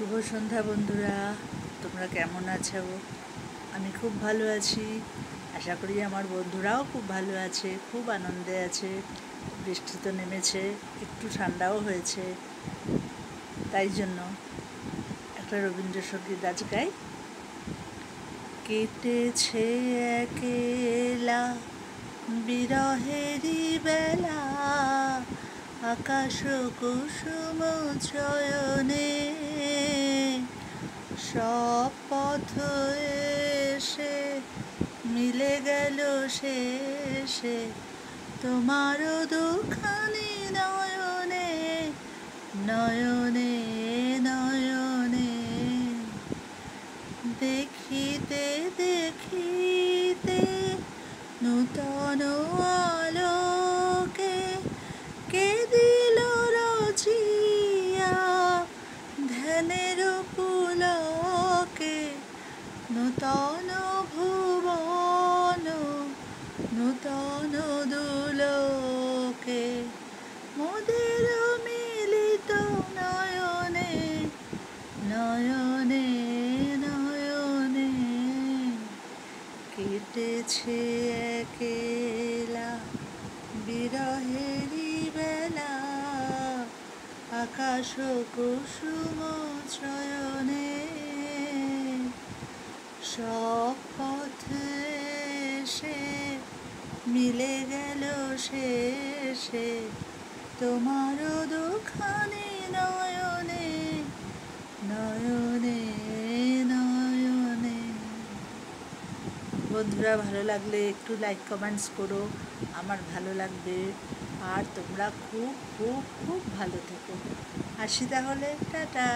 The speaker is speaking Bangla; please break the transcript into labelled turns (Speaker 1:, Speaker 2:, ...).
Speaker 1: শুভ সন্ধ্যা বন্ধুরা, তোমরা কেমন আছো? আমি খুব ভালো আছি। আশা করি আমার বন্ধুরাও খুব ভালো আছে, খুব আনন্দে আছে। বৃষ্টি তো নেমেছে, একটু ঠান্ডাও হয়েছে, তাই জন্য একটা রবীন্দ্রসঙ্গীত আজ গাই। কেটেছে একেলা বিরহেরি বেলা, আকাশ কুসুম চয়নে, সব পথ এসে মিলে গেল শেষে তোমারও দুখানি নয়নে নয়নে নয়নে। দেখিতে দেখিতে নূতন আলোকে কে দিল রচিয়া ধ্যানের পুলকে, নূতন ভুবন নূতন দুলোকে, মোদের মিলিত নয়নে নয়নে নয়নে। কেটেছে একেলা বিরহেরি বেলা, আকাশ কুসুম চয়নে, সব পথে এসে মিলে গেল শেষে তোমারও দুখানি নয়নে নয়নে নয়নে। বন্ধুরা, ভালো লাগলে একটু লাইক কমেন্টস করো, আমার ভালো লাগবে। আর তোমরা খুব খুব খুব ভালো থেকো। আসি তাহলে, টাটা।